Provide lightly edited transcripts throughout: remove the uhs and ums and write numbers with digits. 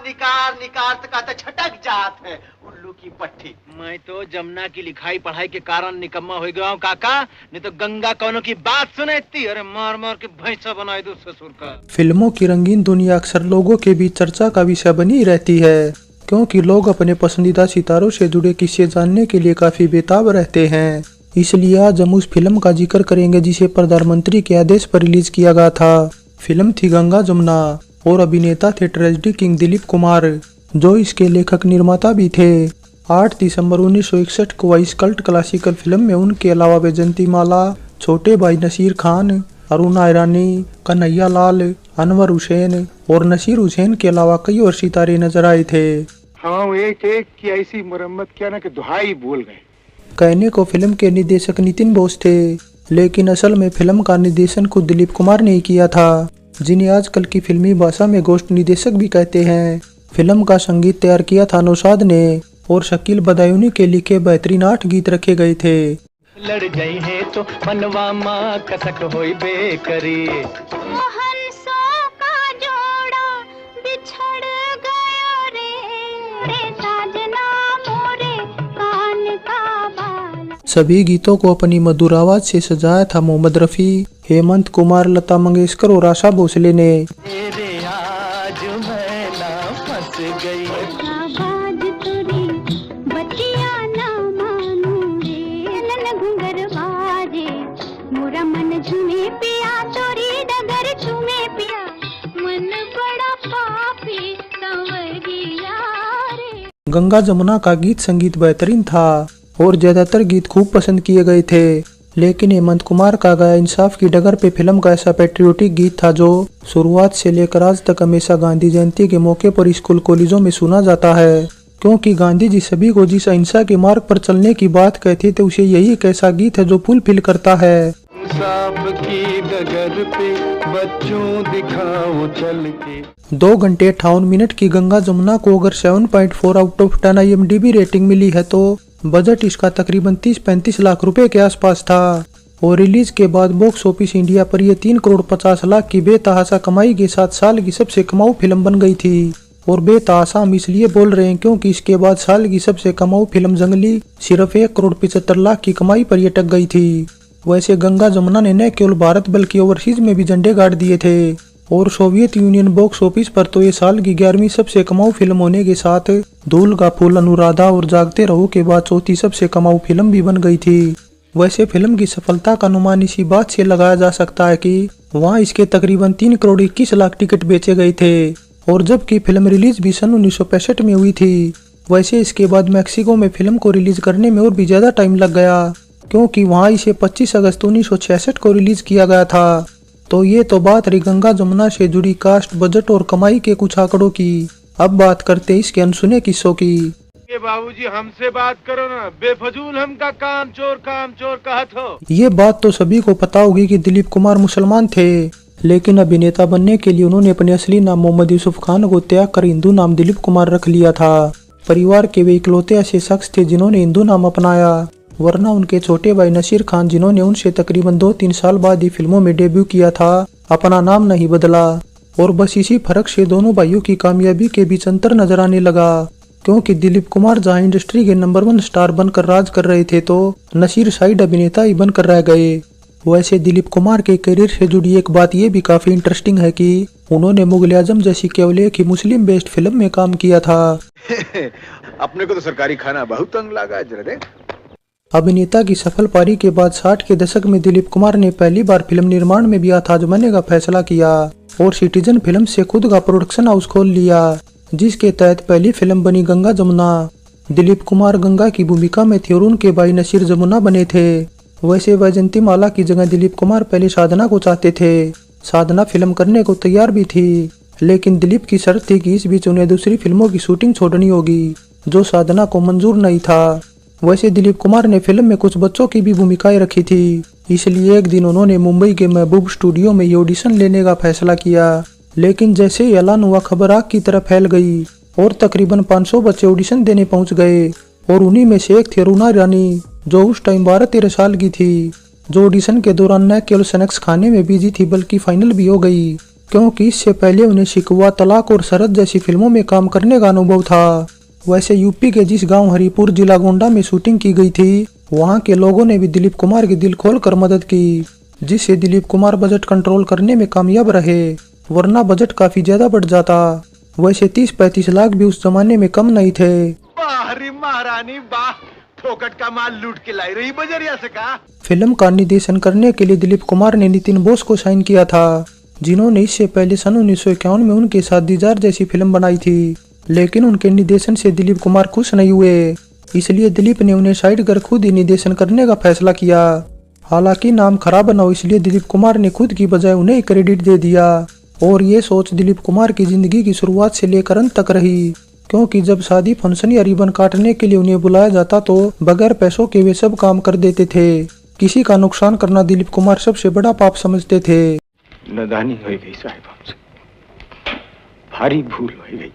निकार निकार तो कहता छटक जात है उल्लू की पट्टी। मैं तो जमुना की लिखाई पढ़ाई के कारण निकम्मा हो गया हूँ काका, नहीं तो गंगा कौनों की बात सुनती अरे मार मार के भैंसा बनाए दो ससुर का। फिल्मों की रंगीन दुनिया अक्सर लोगों के बीच चर्चा का विषय बनी रहती है, क्योंकि लोग अपने पसंदीदा सितारों से जुड़े किस्से जानने के लिए काफी बेताब रहते हैं। इसलिए आज हम उस फिल्म का जिक्र करेंगे जिसे प्रधानमंत्री के आदेश पर रिलीज किया गया था। फिल्म थी गंगा जमुना और अभिनेता थे ट्रेजेडी किंग दिलीप कुमार, जो इसके लेखक निर्माता भी थे। 8 दिसंबर 1961 को इस कल्ट क्लासिकल फिल्म में उनके अलावा वैजंती माला, छोटे भाई नसीर खान, अरुणा ईरानी, कन्हैया लाल, अनवर हुसैन और नसीर हुसैन के अलावा कई और सितारे नजर आए थे। हाँ, एक एक की ऐसी मरम्मत किया ना कि दुहाई बोल गए। कहने को फिल्म के निर्देशक नितिन बोस थे, लेकिन असल में फिल्म का निर्देशन खुद दिलीप कुमार ने किया था, जिन्हें आजकल की फिल्मी भाषा में गोष्ठ निर्देशक भी कहते हैं। फिल्म का संगीत तैयार किया था नौशाद ने और शकील बदायूनी के लिखे बेहतरीन 8 गीत रखे गए थे। लड़ गई है तो मनवा माँ कसक होई बेकरी, सभी गीतों को अपनी मधुर आवाज से सजाया था मोहम्मद रफी, हेमंत कुमार, लता मंगेशकर और आशा भोसले ने। गंगा जमुना का गीत संगीत बेहतरीन था और ज्यादातर गीत खूब पसंद किए गए थे, लेकिन हेमंत कुमार का गाया इंसाफ की डगर पे फिल्म का ऐसा पैट्रियोटिक गीत था जो शुरुआत से लेकर आज तक हमेशा गांधी जयंती के मौके पर स्कूल कॉलेजों में सुना जाता है, क्योंकि गांधी जी सभी को जिस अहिंसा के मार्ग पर चलने की बात कहते थे उसे यही एक ऐसा गीत है जो फुलफिल करता है। इंसाफ की डगर पे बच्चों दिखाओ चल के। 2 घंटे 58 मिनट की गंगा जमुना को अगर 7.4 आउट ऑफ 10 IMDb रेटिंग मिली है तो बजट इसका तकरीबन 30-35 लाख रुपए के आसपास था और रिलीज के बाद बॉक्स ऑफिस इंडिया पर यह 3 करोड़ 50 लाख की बेतहाशा कमाई के साथ साल की सबसे कमाऊ फिल्म बन गई थी। और बेतहाशा हम इसलिए बोल रहे हैं क्योंकि इसके बाद साल की सबसे कमाऊ फिल्म जंगली सिर्फ 1 करोड़ 75 लाख की कमाई पर यह अटक गई थी। वैसे गंगा जमुना ने न केवल भारत बल्कि ओवरसीज में भी झंडे गाड़ दिए थे और सोवियत यूनियन बॉक्स ऑफिस पर तो ये साल की 11वीं सबसे कमाऊ फिल्म होने के साथ धूल का फूल, अनुराधा और जागते रहो के बाद चौथी सबसे कमाऊ फिल्म भी बन गई थी। वैसे फिल्म की सफलता का अनुमान इसी बात से लगाया जा सकता है कि वहाँ इसके तकरीबन 3 करोड़ 21 लाख टिकट बेचे गए थे और जबकि फिल्म रिलीज भी सन 1965 में हुई थी। वैसे इसके बाद मैक्सिको में फिल्म को रिलीज करने में और भी ज्यादा टाइम लग गया, क्योंकि वहाँ इसे 25 अगस्त 1966 को रिलीज किया गया था। तो ये तो बात रही गंगा जमुना से जुड़ी कास्ट, बजट और कमाई के कुछ आंकड़ों की। अब बात करते हैं इसके अनसुने किस्सों की। ये बाबूजी हमसे बात करो ना, बेफजूल हमका काम चोर कहत हो। ये बात तो सभी को पता होगी कि दिलीप कुमार मुसलमान थे, लेकिन अभिनेता बनने के लिए उन्होंने अपने असली नाम मोहम्मद यूसुफ खान को त्याग कर हिंदू नाम दिलीप कुमार रख लिया था। परिवार के वे इकलौते ऐसे शख्स थे जिन्होंने हिंदू नाम अपनाया, वरना उनके छोटे भाई नसीर खान जिन्होंने उनसे तकरीबन 2-3 साल बाद ही फिल्मों में डेब्यू किया था, अपना नाम नहीं बदला। और बस इसी फर्क से दोनों भाइयों की कामयाबी के बीच अंतर नजर आने लगा, क्योंकि दिलीप कुमार जहां इंडस्ट्री के नंबर 1 स्टार बनकर राज कर रहे थे तो नसीर साइड अभिनेता ही बनकर रह गए। वैसे दिलीप कुमार के करियर से जुड़ी एक बात ये भी काफी इंटरेस्टिंग है कि उन्होंने मुगल आजम जैसी केवल एक ही मुस्लिम बेस्ड फिल्म में काम किया था। अपने को तो सरकारी खाना बहुत तंग लगा जरा दे। अभिनेता की सफल पारी के बाद 60 के दशक में दिलीप कुमार ने पहली बार फिल्म निर्माण में भी हाथ आजमाने का फैसला किया और सिटीजन फिल्म से खुद का प्रोडक्शन हाउस खोल लिया, जिसके तहत पहली फिल्म बनी गंगा जमुना। दिलीप कुमार गंगा की भूमिका में थे और उनके भाई नसीर जमुना बने थे। वैसे वैजंती माला की जगह दिलीप कुमार पहले साधना को चाहते थे। साधना फिल्म करने को तैयार भी थी, लेकिन दिलीप की शर्त थी कि इस बीच उन्हें दूसरी फिल्मों की शूटिंग छोड़नी होगी, जो साधना को मंजूर नहीं था। वैसे दिलीप कुमार ने फिल्म में कुछ बच्चों की भी भूमिकाएं रखी थी, इसलिए एक दिन उन्होंने मुंबई के महबूब स्टूडियो में ये ऑडिशन लेने का फैसला किया। लेकिन जैसे ही ऐलान हुआ, खबर आग की तरह फैल गई और तकरीबन 500 बच्चे ऑडिशन देने पहुंच गए और उन्हीं में से एक थी अरुणा ईरानी, जो उस टाइम 12-13 साल की थी, जो ऑडिशन के दौरान न केवल स्नैक्स खाने में बिजी थी बल्कि फाइनल भी हो गई। क्योंकि इससे पहले उन्हें शिकवा, तलाक और सरहद जैसी फिल्मों में काम करने का अनुभव था। वैसे यूपी के जिस गांव हरिपुर जिला गोंडा में शूटिंग की गई थी, वहां के लोगों ने भी दिलीप कुमार की दिल खोलकर मदद की, जिससे दिलीप कुमार बजट कंट्रोल करने में कामयाब रहे, वरना बजट काफी ज्यादा बढ़ जाता। वैसे 30-35 लाख भी उस जमाने में कम नहीं थे। वाह रे महारानी वाह, फोकट का माल लूट के लाई रही बजरिया से का। फिल्म का निर्देशन करने के लिए दिलीप कुमार ने नितिन बोस को साइन किया था, जिन्होंने इससे पहले सन 1951 में उनके साथ दीजार जैसी फिल्म बनाई थी। लेकिन उनके निर्देशन से दिलीप कुमार खुश नहीं हुए, इसलिए दिलीप ने उन्हें साइड कर खुद ही निर्देशन करने का फैसला किया। हालांकि नाम खराब न हो इसलिए दिलीप कुमार ने खुद की बजाय उन्हें क्रेडिट दे दिया, और ये सोच दिलीप कुमार की जिंदगी की शुरुआत से लेकर अंत तक रही, क्योंकि जब शादी, फंक्शन या रिबन काटने के लिए उन्हें बुलाया जाता तो बगैर पैसों के वे सब काम कर देते थे। किसी का नुकसान करना दिलीप कुमार सबसे बड़ा पाप समझते थे। नादानी हो गई साहिब, हमसे भारी भूल हो गई,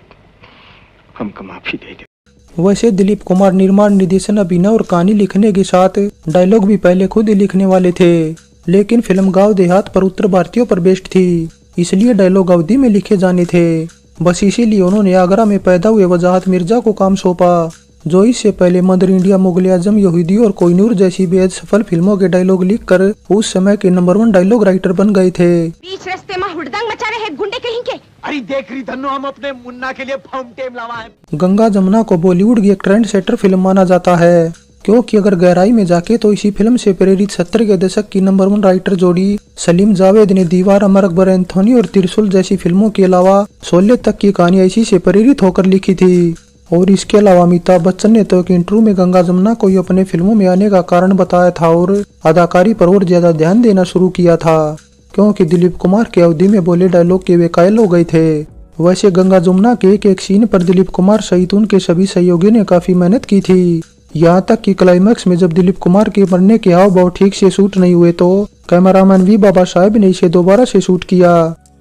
हमको माफी दे दे। वैसे दिलीप कुमार निर्माण, निर्देशन, अभिनय और कहानी लिखने के साथ डायलॉग भी पहले खुद ही लिखने वाले थे, लेकिन फिल्म गांव देहात पर उत्तर भारतीयों पर बेस्ड थी, इसलिए डायलॉग अवधि में लिखे जाने थे। बस इसीलिए उन्होंने आगरा में पैदा हुए वजाहत मिर्जा को काम सौंपा, जो इससे पहले मदर इंडिया, मुगल आजम, यहूदी और कोहिनूर जैसी बेहद सफल फिल्मों के डायलॉग लिखकर उस समय के नंबर 1 डायलॉग राइटर बन गए थे। बीच रास्ते में हुड़दंग मचा रहे हैं गुंडे कहीं के। अरे देख रही धन्नो, हम अपने मुन्ना के लिए फाउंटेन लावा है। गंगा जमुना को बॉलीवुड की एक ट्रेंड सेटर फिल्म माना जाता है, क्योंकि अगर गहराई में जाके तो इसी फिल्म से प्रेरित 70 के दशक की नंबर 1 राइटर जोड़ी सलीम जावेद ने दीवार, अमर अकबर एंथोनी और त्रिशूल जैसी फिल्मों के अलावा शोले तक की कहानी इसी से प्रेरित होकर लिखी थी। और इसके अलावा अमिताभ बच्चन ने तो एक इंटरव्यू में गंगा जमुना को ही अपने फिल्मों में आने का कारण बताया था और अदाकारी पर और ज्यादा ध्यान देना शुरू किया था, क्योंकि दिलीप कुमार के अवधि में बोले डायलॉग के वे कायल हो गए थे। वैसे गंगा जमुना के एक एक सीन पर दिलीप कुमार सहित उनके सभी सहयोगियों ने काफी मेहनत की थी, यहाँ तक कि क्लाइमैक्स में जब दिलीप कुमार के मरने के हाव भाव ठीक से शूट नहीं हुए तो कैमरामैन वी बाबा साहब ने इसे दोबारा से शूट किया।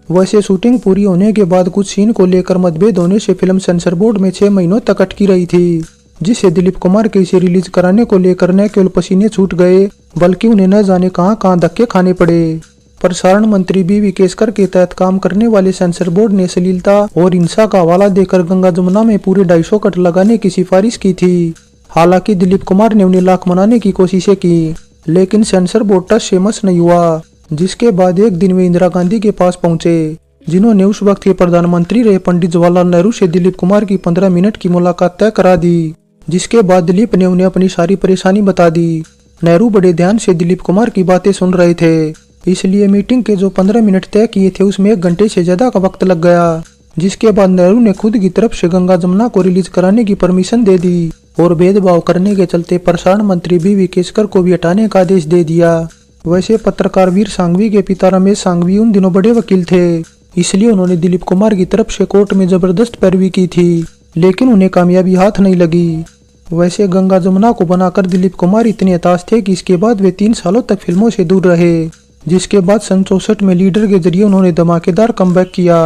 वैसे शूटिंग पूरी होने के बाद कुछ सीन को लेकर मतभेद होने से फिल्म सेंसर बोर्ड में 6 महीनों तक अटकी रही थी, जिससे दिलीप कुमार के इसे रिलीज कराने को लेकर न केवल पसीने छूट गए बल्कि उन्हें न जाने कहां धक्के खाने पड़े। प्रसारण मंत्री बी केसकर के तहत काम करने वाले सेंसर बोर्ड ने अश्लीलता और हिंसा का हवाला देकर गंगा जमुना में पूरे 250 कट लगाने की सिफारिश की थी। हालांकि दिलीप कुमार ने उन्हें लाख मनाने की कोशिशें की, लेकिन सेंसर बोर्ड टस से मस नहीं हुआ। जिसके बाद एक दिन वे इंदिरा गांधी के पास पहुंचे, जिन्होंने उस वक्त के प्रधानमंत्री रहे पंडित जवाहरलाल नेहरू से दिलीप कुमार की 15 मिनट की मुलाकात तय करा दी, जिसके बाद दिलीप ने उन्हें अपनी सारी परेशानी बता दी। नेहरू बड़े ध्यान से दिलीप कुमार की बातें सुन रहे थे, इसलिए मीटिंग के जो 15 मिनट तय किए थे उसमें 1 घंटे से ज्यादा का वक्त लग गया। जिसके बाद नेहरू ने खुद की तरफ से गंगा जमुना को रिलीज कराने की परमिशन दे दी और भेदभाव करने के चलते प्रसारण मंत्री बी केसकर को भी हटाने का आदेश दे दिया। वैसे पत्रकार वीर सांघवी के पिता रमेश सांघवी उन दिनों बड़े वकील थे, इसलिए उन्होंने दिलीप कुमार की तरफ से कोर्ट में जबरदस्त पैरवी की थी, लेकिन उन्हें कामयाबी हाथ नहीं लगी। वैसे गंगा जमुना को बनाकर दिलीप कुमार इतने हताश थे कि इसके बाद वे 3 सालों तक फिल्मों से दूर रहे, जिसके बाद सन 64 में लीडर के जरिए उन्होंने धमाकेदार कमबैक किया।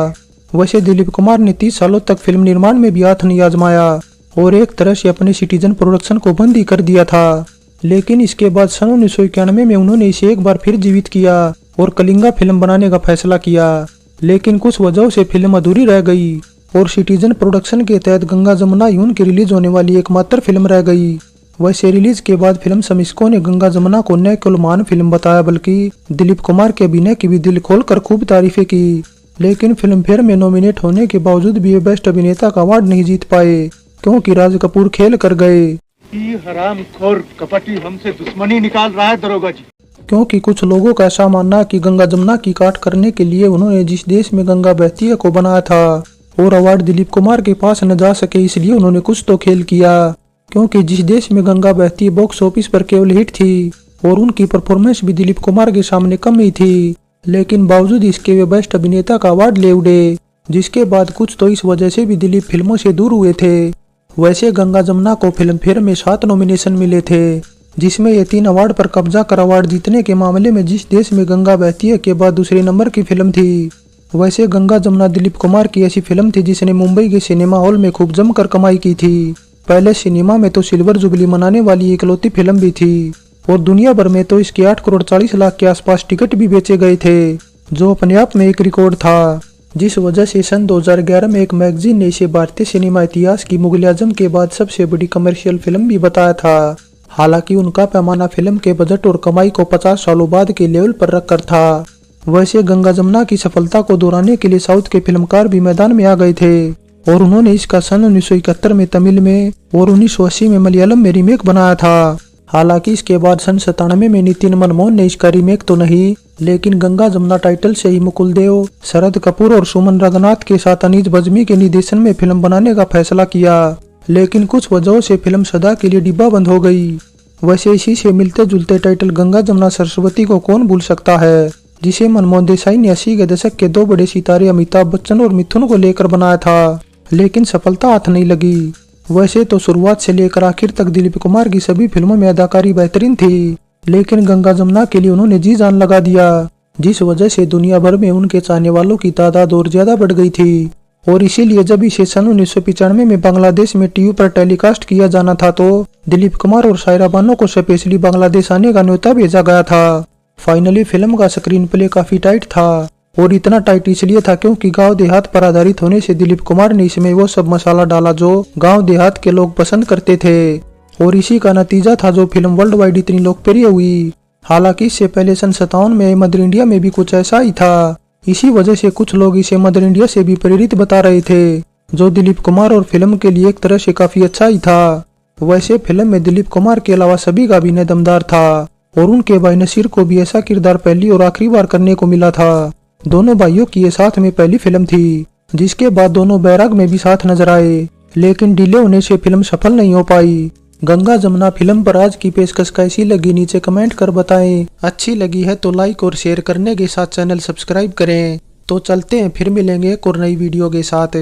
वैसे दिलीप कुमार ने 30 सालों तक फिल्म निर्माण में भी हाथ नहीं आजमाया और एक तरह से अपने सिटीजन प्रोडक्शन को बंद ही कर दिया था, लेकिन इसके बाद सन 1991 में उन्होंने इसे एक बार फिर जीवित किया और कलिंगा फिल्म बनाने का फैसला किया, लेकिन कुछ वजहों से फिल्म अधूरी रह गई और सिटीजन प्रोडक्शन के तहत गंगा जमुना ही उनकी रिलीज होने वाली एकमात्र फिल्म रह गई। वैसे रिलीज के बाद फिल्म समीक्षकों ने गंगा जमुना को न केवल महान फिल्म बताया बल्कि दिलीप कुमार के अभिनय की भी दिल खोलकर खूब तारीफें की, लेकिन फिल्म फेयर में नॉमिनेट होने के बावजूद भी वे बेस्ट अभिनेता का अवार्ड नहीं जीत पाए, क्योंकि राज कपूर खेल कर गए। हरामखोर कपटी हमसे दुश्मनी निकाल रहा है दरोगा जी। क्योंकि कुछ लोगों का ऐसा मानना है कि गंगा जमुना की काट करने के लिए उन्होंने जिस देश में गंगा बहती है को बनाया था और अवार्ड दिलीप कुमार के पास न जा सके, इसलिए उन्होंने कुछ तो खेल किया, क्योंकि जिस देश में गंगा बहती बॉक्स ऑफिस पर केवल हिट थी और उनकी परफॉर्मेंस भी दिलीप कुमार के सामने कम ही थी, लेकिन बावजूद इसके वे बेस्ट अभिनेता का अवार्ड ले उड़े, जिसके बाद कुछ तो इस वजह से भी दिलीप फिल्मों से दूर हुए थे। वैसे गंगा जमुना को फिल्म फेयर में 7 नॉमिनेशन मिले थे, जिसमें ये 3 अवार्ड पर कब्जा कर अवार्ड जीतने के मामले में जिस देश में गंगा बहती है के बाद दूसरे नंबर की फिल्म थी। वैसे गंगा जमुना दिलीप कुमार की ऐसी फिल्म थी जिसने मुंबई के सिनेमा हॉल में खूब जमकर कमाई की थी। पहले सिनेमा में तो सिल्वर जुबली मनाने वाली इकलौती फिल्म भी थी और दुनिया भर में तो इसके 8 करोड़ 40 लाख के आसपास टिकट भी बेचे गए थे। जो अपने आप में एक रिकॉर्ड था, जिस वजह से सन 2011 में एक मैगजीन ने इसे भारतीय सिनेमा इतिहास की मुगल आजम के बाद सबसे बड़ी कमर्शियल फिल्म भी बताया था। हालांकि उनका पैमाना फिल्म के बजट और कमाई को 50 सालों बाद के लेवल पर रखकर था। वैसे गंगा जमुना की सफलता को दोहराने के लिए साउथ के फिल्मकार भी मैदान में आ गए थे और उन्होंने इसका सन 1971 में तमिल में और 1980 में मलयालम में रीमेक बनाया था। हालांकि इसके बाद सन 97 में नितिन मनमोहन ने इसका रीमेक तो नहीं, लेकिन गंगा जमुना टाइटल से ही मुकुल देव, शरद कपूर और सुमन रंगनाथ के साथ अनीस बज्मी के निर्देशन में फिल्म बनाने का फैसला किया। लेकिन कुछ वजहों से फिल्म सदा के लिए डिब्बा बंद हो गई। वैसे इसी से मिलते जुलते टाइटल गंगा जमुना सरस्वती को कौन भूल सकता है, जिसे मनमोहन देसाई ने 80 के दशक के दो बड़े सितारे अमिताभ बच्चन और मिथुन को लेकर बनाया था, लेकिन सफलता हाथ नहीं लगी। वैसे तो शुरुआत से लेकर आखिर तक दिलीप कुमार की सभी फिल्मों में अदाकारी बेहतरीन थी, लेकिन गंगा जमुना के लिए उन्होंने जी जान लगा दिया, जिस वजह से दुनिया भर में उनके चाहने वालों की तादाद और ज्यादा बढ़ गई थी। और इसीलिए जब इसे सन 1995 में बांग्लादेश में टीवी पर टेलीकास्ट किया जाना था तो दिलीप कुमार और सायरा बानो को स्पेशली बांग्लादेश आने का न्योता भेजा गया था। फाइनली फिल्म का स्क्रीन प्ले काफी टाइट था, और इतना टाइट इसलिए था क्योंकि गांव देहात पर आधारित होने से दिलीप कुमार ने इसमें वो सब मसाला डाला जो गांव देहात के लोग पसंद करते थे, और इसी का नतीजा था जो फिल्म वर्ल्ड वाइड इतनी लोकप्रिय हुई। हालांकि इससे पहले सन 57 में मदर इंडिया में भी कुछ ऐसा ही था। इसी वजह से कुछ लोग इसे मदर इंडिया से भी प्रेरित बता रहे थे, जो दिलीप कुमार और फिल्म के लिए एक तरह से काफी अच्छा ही था। वैसे फिल्म में दिलीप कुमार के अलावा सभी का अभिनय दमदार था, और उनके भाई नसीर को भी ऐसा किरदार पहली और आखिरी बार करने को मिला था। दोनों भाइयों की ये साथ में पहली फिल्म थी, जिसके बाद दोनों बैराग में भी साथ नजर आए, लेकिन डिले होने से फिल्म सफल नहीं हो पाई। गंगा जमुना फिल्म पर आज की पेशकश कैसी लगी नीचे कमेंट कर बताएं। अच्छी लगी है तो लाइक और शेयर करने के साथ चैनल सब्सक्राइब करें। तो चलते हैं, फिर मिलेंगे एक और नई वीडियो के साथ।